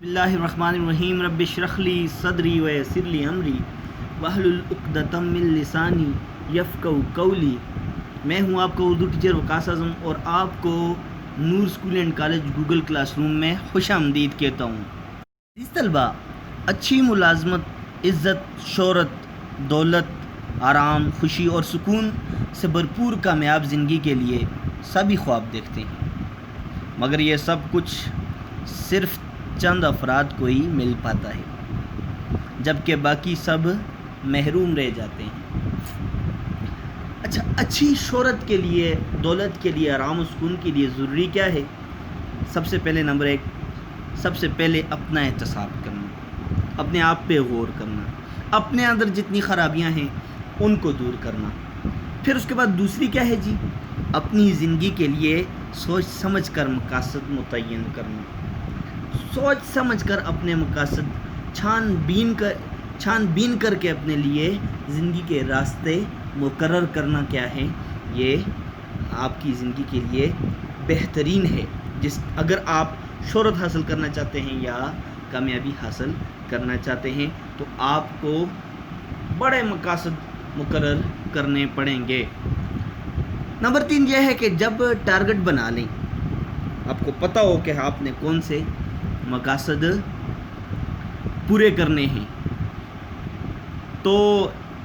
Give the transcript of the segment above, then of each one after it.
بسم اللہ الرحمن الرحیم رب اشرح لی صدری ویسر لی امری واحلل عقدۃ من لسانی یفقہوا قولی۔ میں ہوں آپ کا اردو ٹیچر وقاص اعظم اور آپ کو Noor school and college Google classroom میں خوش آمدید کہتا ہوں۔ عزیز طلبہ، اچھی ملازمت، عزت، شہرت، دولت، آرام، خوشی اور سکون سے بھرپور کامیاب زندگی کے لیے سبھی خواب دیکھتے ہیں، مگر یہ سب کچھ صرف چند افراد کو ہی مل پاتا ہے، جبکہ باقی سب محروم رہ جاتے ہیں۔ اچھی شہرت کے لیے، دولت کے لیے، آرام و سکون کے لیے ضروری کیا ہے؟ سب سے پہلے نمبر 1، سب سے پہلے اپنا احتساب کرنا، اپنے آپ پہ غور کرنا، اپنے اندر جتنی خرابیاں ہیں ان کو دور کرنا۔ پھر اس کے بعد دوسری کیا ہے جی؟ اپنی زندگی کے لیے سوچ سمجھ کر مقاصد متعین کرنا، سوچ سمجھ کر اپنے مقاصد چھان بین کر کے اپنے لیے زندگی کے راستے مقرر کرنا کیا ہے؟ یہ آپ کی زندگی کے لیے بہترین ہے۔ اگر آپ شہرت حاصل کرنا چاہتے ہیں یا کامیابی حاصل کرنا چاہتے ہیں تو آپ کو بڑے مقاصد مقرر کرنے پڑیں گے۔ نمبر 3 یہ ہے کہ جب ٹارگٹ بنا لیں، آپ کو پتہ ہو کہ آپ نے کون سے مقاصد پورے کرنے ہیں، تو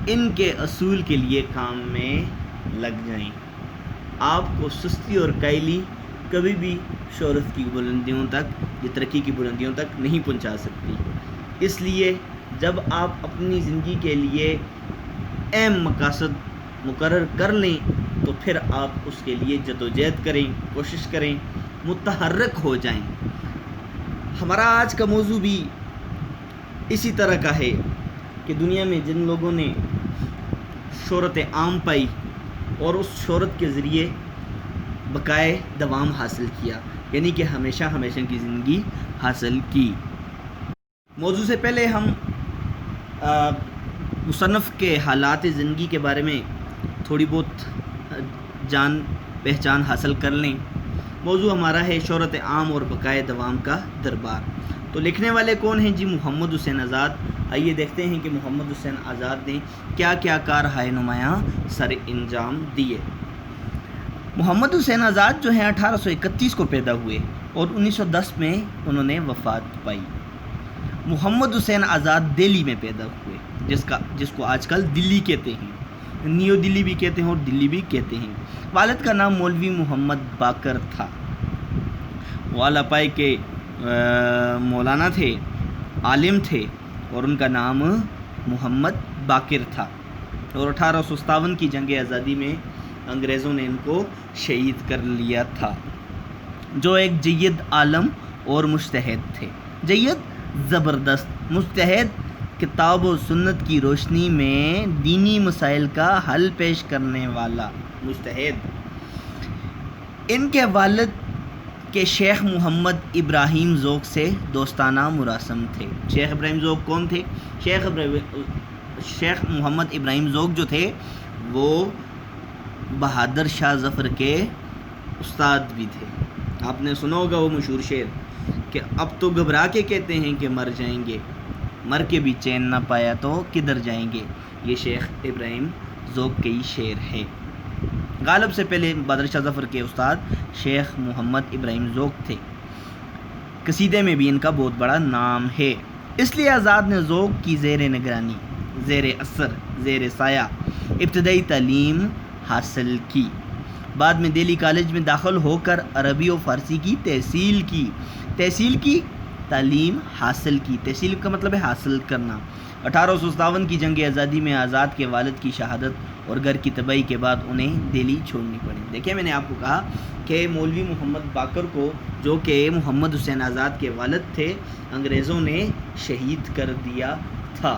ان کے اصول کے لیے کام میں لگ جائیں۔ آپ کو سستی اور کائلی کبھی بھی شہرت کی بلندیوں تک یا ترقی کی بلندیوں تک نہیں پہنچا سکتی۔ اس لیے جب آپ اپنی زندگی کے لیے اہم مقاصد مقرر کر لیں تو پھر آپ اس کے لیے جدوجہد کریں، کوشش کریں، متحرک ہو جائیں۔ ہمارا آج کا موضوع بھی اسی طرح کا ہے کہ دنیا میں جن لوگوں نے شہرت عام پائی اور اس شہرت کے ذریعے بقائے دوام حاصل کیا، یعنی کہ ہمیشہ کی زندگی حاصل کی۔ موضوع سے پہلے ہم مصنف کے حالات زندگی کے بارے میں تھوڑی بہت جان پہچان حاصل کر لیں۔ موضوع ہمارا ہے شہرت عام اور بقائے دوام کا دربار۔ تو لکھنے والے کون ہیں جی؟ محمد حسین آزاد۔ آئیے دیکھتے ہیں کہ محمد حسین آزاد نے کیا کیا کارہائے نمایاں سر انجام دیے۔ محمد حسین آزاد جو ہیں 1831 کو پیدا ہوئے اور 1910 میں انہوں نے وفات پائی۔ محمد حسین آزاد دہلی میں پیدا ہوئے، جس کو آج کل دلی کہتے ہیں، نیو دلی بھی کہتے ہیں اور دلی بھی کہتے ہیں۔ والد کا نام مولوی محمد باقر تھا۔ والا پائے کے مولانا تھے، عالم تھے اور ان کا نام محمد باقر تھا، اور 1857 کی جنگ آزادی میں انگریزوں نے ان کو شہید کر لیا تھا۔ جو ایک جید عالم اور مجتہد تھے، جید زبردست مجتہد، کتاب و سنت کی روشنی میں دینی مسائل کا حل پیش کرنے والا مجتہد۔ ان کے والد کے شیخ محمد ابراہیم ذوق سے دوستانہ مراسم تھے۔ شیخ ابراہیم ذوق کون تھے؟ شیخ محمد ابراہیم ذوق جو تھے وہ بہادر شاہ ظفر کے استاد بھی تھے۔ آپ نے سنا ہوگا وہ مشہور شعر کہ اب تو گھبرا کے کہتے ہیں کہ مر جائیں گے، مر کے بھی چین نہ پایا تو کدھر جائیں گے۔ یہ شیخ ابراہیم ذوق کے ہی شعر ہے۔ غالب سے پہلے بہادر شاہ ظفر کے استاد شیخ محمد ابراہیم ذوق تھے۔ قصیدے میں بھی ان کا بہت بڑا نام ہے۔ اس لیے آزاد نے ذوق کی زیر نگرانی، زیر اثر، زیر سایہ ابتدائی تعلیم حاصل کی۔ بعد میں دہلی کالج میں داخل ہو کر عربی و فارسی کی تحصیل کی، تعلیم حاصل کی۔ تحصیل کا مطلب ہے حاصل کرنا۔ 1857 کی جنگ آزادی میں آزاد کے والد کی شہادت اور گھر کی تباہی کے بعد انہیں دہلی چھوڑنی پڑی۔ دیکھیں، میں نے آپ کو کہا کہ مولوی محمد باقر کو، جو کہ محمد حسین آزاد کے والد تھے، انگریزوں نے شہید کر دیا تھا۔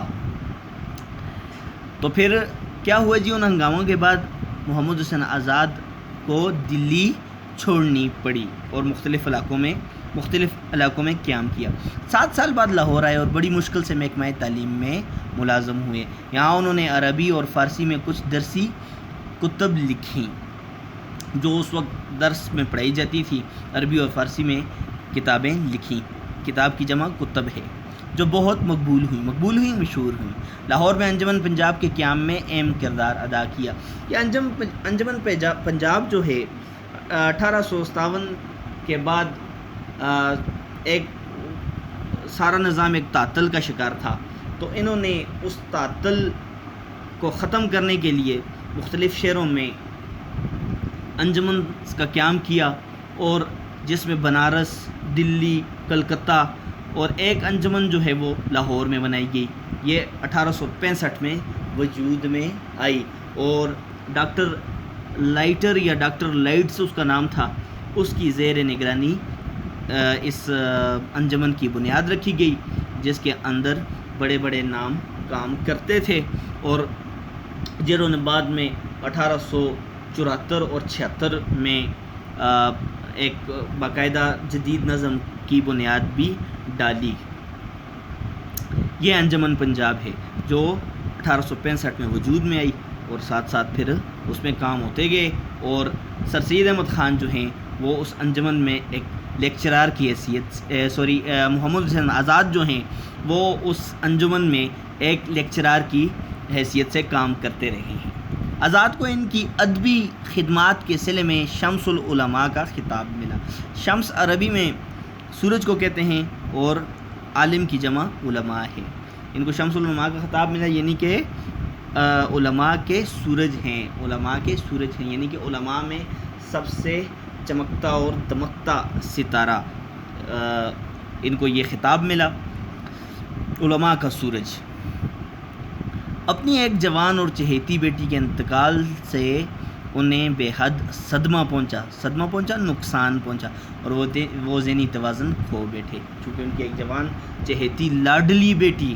تو پھر کیا ہوا جی؟ ان ہنگاموں کے بعد محمد حسین آزاد کو دلی چھوڑنی پڑی اور مختلف علاقوں میں قیام کیا۔ 7 سال بعد لاہور آئے اور بڑی مشکل سے محکمہ تعلیم میں ملازم ہوئے۔ یہاں انہوں نے عربی اور فارسی میں کچھ درسی کتب لکھیں جو اس وقت درس میں پڑھائی جاتی تھی۔ عربی اور فارسی میں کتابیں لکھیں۔ کتاب کی جمع کتب ہے، جو بہت مقبول ہوئیں، مشہور ہوئیں۔ لاہور میں انجمن پنجاب کے قیام میں اہم کردار ادا کیا۔ یہ انجمن پنجاب جو ہے 1857 کے بعد ایک سارا نظام ایک تعطل کا شکار تھا، تو انہوں نے اس تعطل کو ختم کرنے کے لیے مختلف شہروں میں انجمن کا قیام کیا، اور جس میں بنارس، دلی، کلکتہ اور ایک انجمن جو ہے وہ لاہور میں بنائی گئی۔ یہ 1865 میں وجود میں آئی، اور ڈاکٹر لائٹر یا ڈاکٹر لائٹس اس کا نام تھا، اس کی زیر نگرانی اس انجمن کی بنیاد رکھی گئی، جس کے اندر بڑے بڑے نام کام کرتے تھے، اور جنہوں نے بعد میں 1874 اور 76 میں ایک باقاعدہ جدید نظم کی بنیاد بھی ڈالی۔ یہ انجمن پنجاب ہے جو 1865 میں وجود میں آئی، اور ساتھ ساتھ پھر اس میں کام ہوتے گئے، اور سر سید احمد خان جو ہیں وہ اس انجمن میں ایک لیکچرار کی حیثیت محمد حسین آزاد جو ہیں وہ اس انجمن میں ایک لیکچرار کی حیثیت سے کام کرتے رہے ہیں۔ آزاد کو ان کی ادبی خدمات کے صلے میں شمس العلماء کا خطاب ملا۔ شمس عربی میں سورج کو کہتے ہیں، اور عالم کی جمع علماء ہے۔ ان کو شمس العلماء کا خطاب ملا، یعنی کہ علماء کے سورج ہیں، یعنی کہ علماء میں سب سے چمکتا اور دمکتا ستارہ، ان کو یہ خطاب ملا، علماء کا سورج۔ اپنی ایک جوان اور چہیتی بیٹی کے انتقال سے انہیں بے حد صدمہ پہنچا، نقصان پہنچا، اور وہ ذہنی توازن کھو بیٹھے، چونکہ ان کی ایک جوان چہیتی لاڈلی بیٹی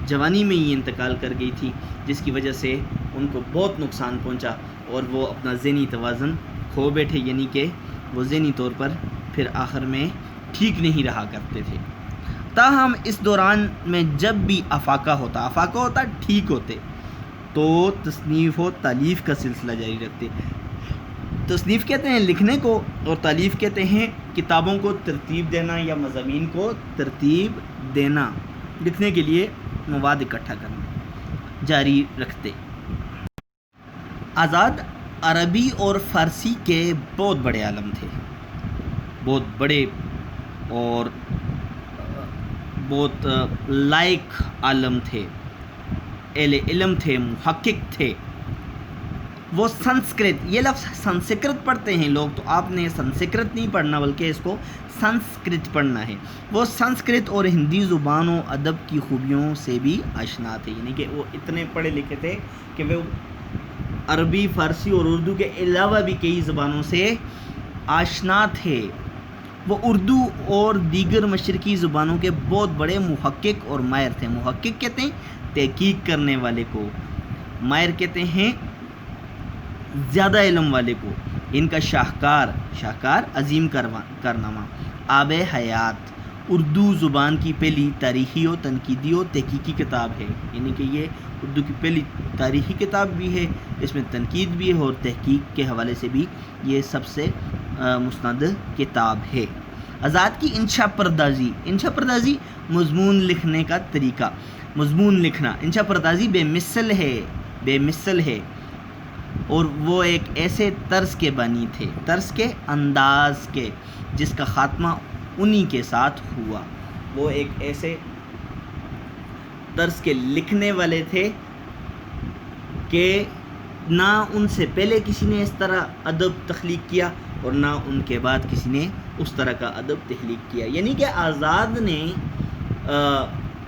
جوانی میں ہی انتقال کر گئی تھی، جس کی وجہ سے ان کو بہت نقصان پہنچا، اور وہ اپنا ذہنی توازن کھو بیٹھے، یعنی کہ وہ ذہنی طور پر پھر آخر میں ٹھیک نہیں رہا کرتے تھے۔ تاہم اس دوران میں جب بھی افاقہ ہوتا ٹھیک ہوتے، تو تصنیف و تالیف کا سلسلہ جاری رکھتے۔ تصنیف کہتے ہیں لکھنے کو، اور تالیف کہتے ہیں کتابوں کو ترتیب دینا یا مضامین کو ترتیب دینا، لکھنے کے لیے مواد اکٹھا کرنا جاری رکھتے۔ آزاد عربی اور فارسی کے بہت بڑے عالم تھے، بہت بڑے اور بہت لائق عالم تھے، اہل علم تھے، محقق تھے۔ وہ سنسکرت، یہ لفظ سنسکرت پڑھتے ہیں لوگ، تو آپ نے سنسکرت نہیں پڑھنا بلکہ اس کو سنسکرت پڑھنا ہے۔ وہ سنسکرت اور ہندی زبان و ادب کی خوبیوں سے بھی آشنا تھے، یعنی کہ وہ اتنے پڑھے لکھے تھے کہ وہ عربی، فارسی اور اردو کے علاوہ بھی کئی زبانوں سے آشنا تھے۔ وہ اردو اور دیگر مشرقی زبانوں کے بہت بڑے محقق اور ماہر تھے۔ محقق کہتے ہیں تحقیق کرنے والے کو، ماہر کہتے ہیں زیادہ علم والے کو۔ ان کا شاہکار عظیم کارنامہ آب حیات اردو زبان کی پہلی تاریخی و تنقیدی و تحقیقی کتاب ہے، یعنی کہ یہ اردو کی پہلی تاریخی کتاب بھی ہے، اس میں تنقید بھی ہے، اور تحقیق کے حوالے سے بھی یہ سب سے مستند کتاب ہے۔ آزاد کی انشا پردازی مضمون لکھنے کا طریقہ، مضمون لکھنا، انشا پردازی بے مثل ہے، اور وہ ایک ایسے طرز کے بانی تھے، طرز کے انداز کے، جس کا خاتمہ انہی کے ساتھ ہوا۔ وہ ایک ایسے طرز کے لکھنے والے تھے کہ نہ ان سے پہلے کسی نے اس طرح ادب تخلیق کیا، اور نہ ان کے بعد کسی نے اس طرح کا ادب تخلیق کیا، یعنی کہ آزاد نے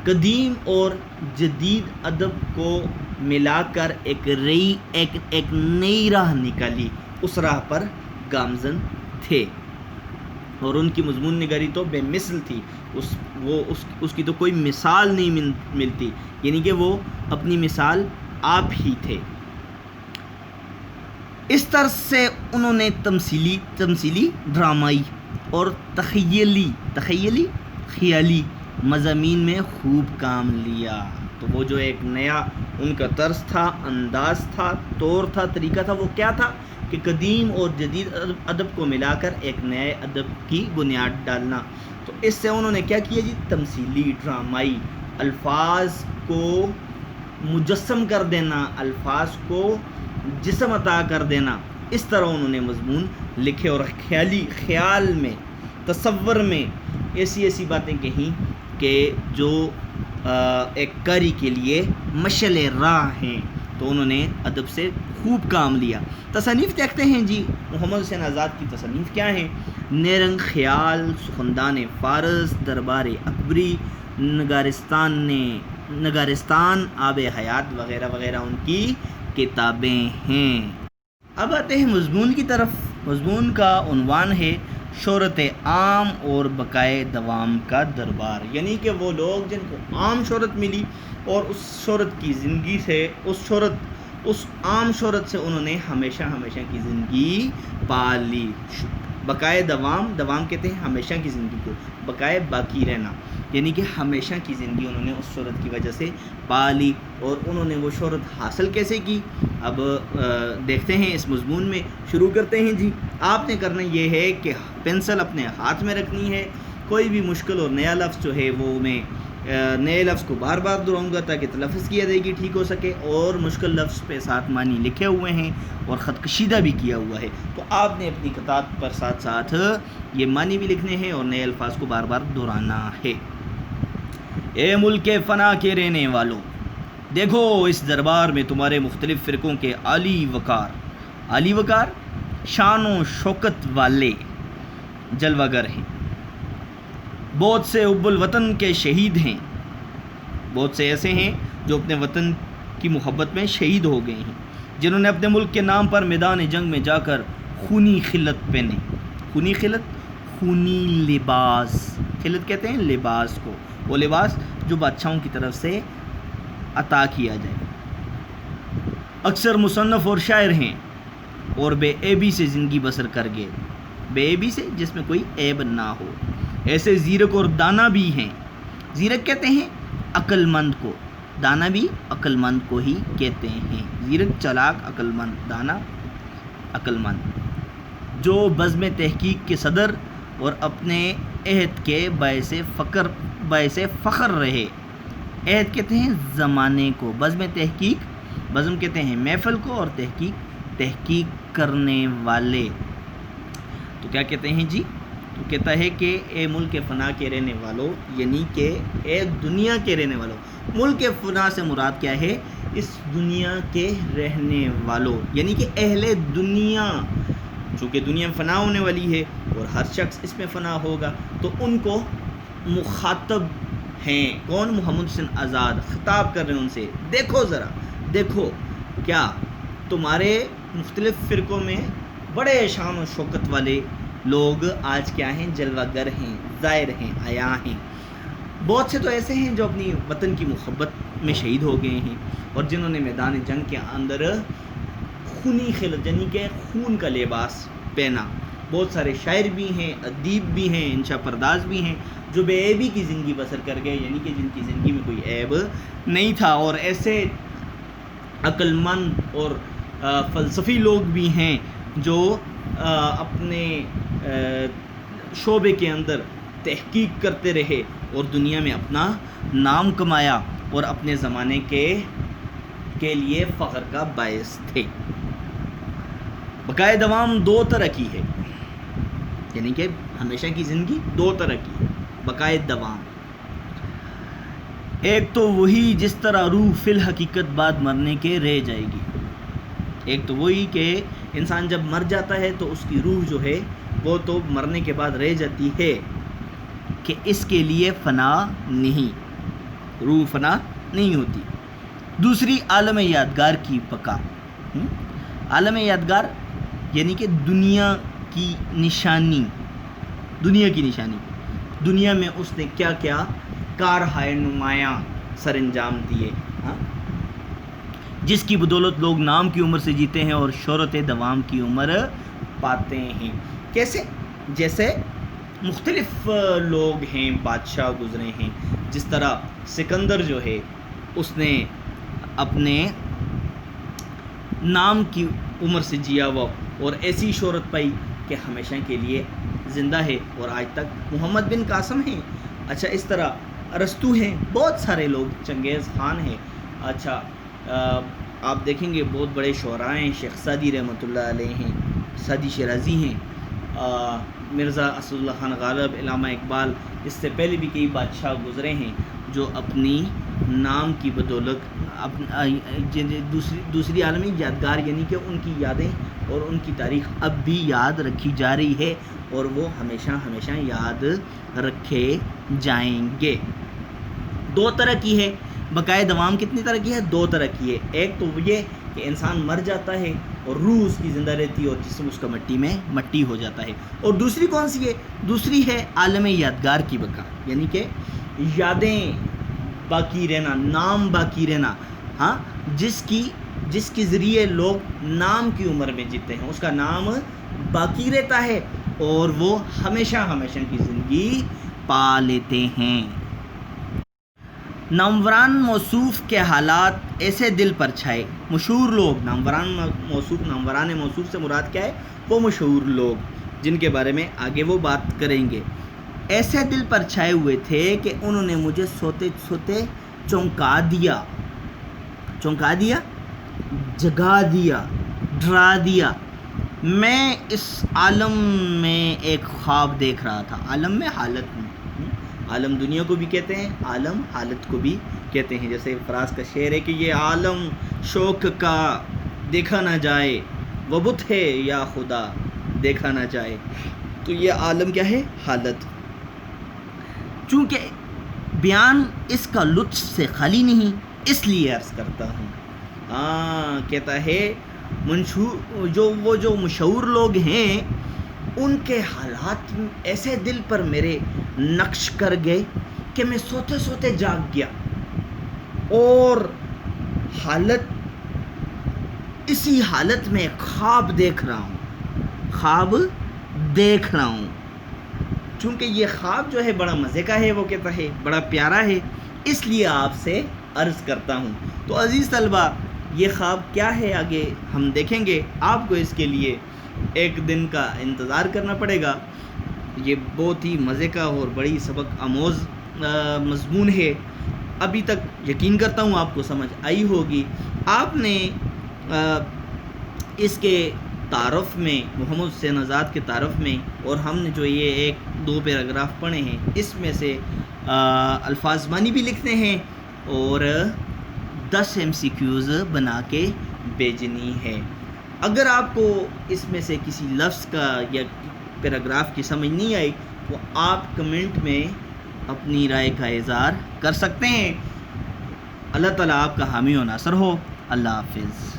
قدیم اور جدید ادب کو ملا کر ایک نئی راہ نکالی، اس راہ پر گامزن تھے، اور ان کی مضمون نگاری تو بے مثل تھی، اس کی تو کوئی مثال نہیں ملتی، یعنی کہ وہ اپنی مثال آپ ہی تھے۔ اس طرح سے انہوں نے تمثیلی، ڈرامائی اور خیالی مضامین میں خوب کام لیا۔ تو وہ جو ایک نیا ان کا طرز تھا، انداز تھا، طور تھا، طریقہ تھا، وہ کیا تھا کہ قدیم اور جدید ادب کو ملا کر ایک نئے ادب کی بنیاد ڈالنا۔ تو تو اس سے انہوں نے کیا کیا جی؟ تمثیلی ڈرامائی الفاظ کو مجسم کر دینا، الفاظ کو جسم عطا کر دینا، اس طرح انہوں نے مضمون لکھے اور خیال میں، تصور میں ایسی ایسی باتیں کہیں کہ جو ایک قاری کے لیے مشعل راہ ہیں. تو انہوں نے ادب سے خوب کام لیا. تصانیف دیکھتے ہیں جی محمد حسین آزاد کی تصانیف کیا ہیں؟ نیرنگ خیال، سخندان فارس، دربار اکبری، نگارستان، آب حیات وغیرہ وغیرہ ان کی کتابیں ہیں. اب آتے ہیں مضمون کی طرف. مضمون کا عنوان ہے شہرت عام اور بقائے دوام کا دربار. یعنی کہ وہ لوگ جن کو عام شہرت ملی اور اس شہرت کی زندگی سے اس عام شہرت سے انہوں نے ہمیشہ کی زندگی پالی. بقائے دوام کہتے ہیں ہمیشہ کی زندگی کو، بقائے باقی رہنا، یعنی کہ ہمیشہ کی زندگی انہوں نے اس شہرت کی وجہ سے پالی. اور انہوں نے وہ شہرت حاصل کیسے کی؟ اب دیکھتے ہیں اس مضمون میں. شروع کرتے ہیں جی. آپ نے کرنا یہ ہے کہ پینسل اپنے ہاتھ میں رکھنی ہے. کوئی بھی مشکل اور نیا لفظ جو ہے وہ میں نئے لفظ کو بار بار دہراؤں گا تاکہ تلفظ کی ادائیگی ٹھیک ہو سکے. اور مشکل لفظ پہ ساتھ معنی لکھے ہوئے ہیں اور خط کشیدہ بھی کیا ہوا ہے، تو آپ نے اپنی کتاب پر ساتھ ساتھ یہ معنی بھی لکھنے ہیں اور نئے الفاظ کو بار بار دہرانا ہے. اے ملک فنا کے رہنے والوں، دیکھو اس دربار میں تمہارے مختلف فرقوں کے عالی وقار شان و شوکت والے جلوہ گر ہیں. بہت سے حب الوطن کے شہید ہیں، بہت سے ایسے ہیں جو اپنے وطن کی محبت میں شہید ہو گئے ہیں، جنہوں نے اپنے ملک کے نام پر میدان جنگ میں جا کر خونی خلت پہنے. خونی لباس، خلت کہتے ہیں لباس کو، وہ لباس جو بادشاہوں کی طرف سے عطا کیا جائے. اکثر مصنف اور شاعر ہیں اور بے عیبی سے زندگی بسر کر گئے. بے عیبی سے جس میں کوئی عیب نہ ہو. ایسے زیرک اور دانا بھی ہیں. زیرک کہتے ہیں عقل مند کو، دانا بھی عقل مند کو ہی کہتے ہیں. زیرک چلاک، عقل مند، دانا عقل مند، جو بزم تحقیق کے صدر اور اپنے عہد کے باعث فخر رہے. عہد کہتے ہیں زمانے کو، بزم کہتے ہیں محفل کو، اور تحقیق کرنے والے. تو کیا کہتے ہیں جی؟ تو کہتا ہے کہ اے ملک فنا کے رہنے والوں، یعنی کہ اے دنیا کے رہنے والوں. ملک فنا سے مراد کیا ہے؟ اس دنیا کے رہنے والوں، یعنی کہ اہل دنیا. چونکہ دنیا فنا ہونے والی ہے اور ہر شخص اس میں فنا ہوگا، تو ان کو مخاطب ہیں کون؟ محمد حسین آزاد خطاب کر رہے ہیں ان سے. دیکھو کیا تمہارے مختلف فرقوں میں بڑے شان و شوکت والے لوگ آج کیا ہیں؟ جلوہ گر ہیں، زائر ہیں، عیاں ہیں. بہت سے تو ایسے ہیں جو اپنی وطن کی محبت میں شہید ہو گئے ہیں اور جنہوں نے میدان جنگ کے اندر خونی خلت یعنی کہ خون کا لباس پہنا. بہت سارے شاعر بھی ہیں، ادیب بھی ہیں، انشا پرداز بھی ہیں جو بے عیبی کی زندگی بسر کر گئے، یعنی کہ جن کی زندگی میں کوئی عیب نہیں تھا. اور ایسے عقل مند اور فلسفی لوگ بھی ہیں جو اپنے شعبے کے اندر تحقیق کرتے رہے اور دنیا میں اپنا نام کمایا اور اپنے زمانے کے لیے فخر کا باعث تھے. بقائے دوام دو طرح کی ہے، یعنی کہ ہمیشہ کی زندگی دو طرح کی ہے. بقائے دوام ایک تو وہی جس طرح روح فی الحقیقت بعد مرنے کے رہ جائے گی. ایک تو وہی کہ انسان جب مر جاتا ہے تو اس کی روح جو ہے وہ تو مرنے کے بعد رہ جاتی ہے، کہ اس کے لیے فنا نہیں، روح فنا نہیں ہوتی. دوسری عالم یادگار کی بقا. عالم یادگار یعنی کہ دنیا کی نشانی. دنیا میں اس نے کیا کیا کارہائے نمایاں سر انجام دیے، جس کی بدولت لوگ نام کی عمر سے جیتے ہیں اور شہرت دوام کی عمر پاتے ہیں. کیسے؟ جیسے مختلف لوگ ہیں، بادشاہ گزرے ہیں. جس طرح سکندر جو ہے اس نے اپنے نام کی عمر سے جیا وہ اور ایسی شہرت پائی کہ ہمیشہ کے لیے زندہ ہے اور آج تک محمد بن قاسم ہیں. اچھا اس طرح ارسطو ہیں, بہت سارے لوگ, چنگیز خان ہیں. اچھا آپ دیکھیں گے بہت بڑے شعراء ہیں, شیخ سعدی رحمۃ اللہ علیہ ہیں, سعدی شیرازی ہیں, مرزا اسد اللہ خان غالب, علامہ اقبال, اس سے پہلے بھی کئی بادشاہ گزرے ہیں جو اپنی نام کی بدولت دوسری عالمی یادگار, یعنی کہ ان کی یادیں اور ان کی تاریخ اب بھی یاد رکھی جا رہی ہے اور وہ ہمیشہ ہمیشہ یاد رکھے جائیں گے. 2 طرح کی ہے بقائے دوام. کتنی طرح کی ہے؟ 2 طرح کی ہے. ایک تو یہ کہ انسان مر جاتا ہے اور روح اس کی زندہ رہتی ہے اور جسم اس کا مٹی میں مٹی ہو جاتا ہے. اور دوسری کون سی ہے؟ دوسری ہے عالم یادگار کی بقا, یعنی کہ یادیں باقی رہنا, نام باقی رہنا. ہاں, جس کے ذریعے لوگ نام کی عمر میں جیتے ہیں, اس کا نام باقی رہتا ہے اور وہ ہمیشہ ہمیشہ کی زندگی پا لیتے ہیں. ناموران موصوف کے حالات ایسے دل پر چھائے. مشہور لوگ, ناموران موصوف سے مراد کیا ہے؟ وہ مشہور لوگ جن کے بارے میں آگے وہ بات کریں گے. ایسے دل پر چھائے ہوئے تھے کہ انہوں نے مجھے سوتے سوتے چونکا دیا, جگا دیا, ڈرا دیا. میں اس عالم میں ایک خواب دیکھ رہا تھا. عالم میں حالت میں, عالم دنیا کو بھی کہتے ہیں, عالم حالت کو بھی کہتے ہیں. جیسے فراز کا شعر ہے کہ یہ عالم شوق کا دیکھا نہ جائے, وہ بت ہے یا خدا دیکھا نہ جائے. تو یہ عالم کیا ہے؟ حالت. چونکہ بیان اس کا لطف سے خالی نہیں, اس لیے عرض کرتا ہوں. کہتا ہے جو مشہور لوگ ہیں ان کے حالات ایسے دل پر میرے نقش کر گئے کہ میں سوتے سوتے جاگ گیا اور اسی حالت میں خواب دیکھ رہا ہوں. چونکہ یہ خواب جو ہے بڑا مزے کا ہے, وہ کہتا ہے بڑا پیارا ہے, اس لیے آپ سے عرض کرتا ہوں. تو عزیز طلبہ, یہ خواب کیا ہے آگے ہم دیکھیں گے. آپ کو اس کے لیے ایک دن کا انتظار کرنا پڑے گا. یہ بہت ہی مزے کا اور بڑی سبق آموز مضمون ہے. ابھی تک یقین کرتا ہوں آپ کو سمجھ آئی ہوگی. آپ نے اس کے تعارف میں, محمد حسین آزاد کے تعارف میں, اور ہم نے جو یہ 1-2 پیراگراف پڑھے ہیں, اس میں سے الفاظ معنی بھی لکھتے ہیں اور 10 MCQs بنا کے بھیجنی ہے. اگر آپ کو اس میں سے کسی لفظ کا یا پیراگراف کی سمجھ نہیں آئی تو آپ کمنٹ میں اپنی رائے کا اظہار کر سکتے ہیں. اللہ تعالیٰ آپ کا حامی و ناصر ہو. اللہ حافظ.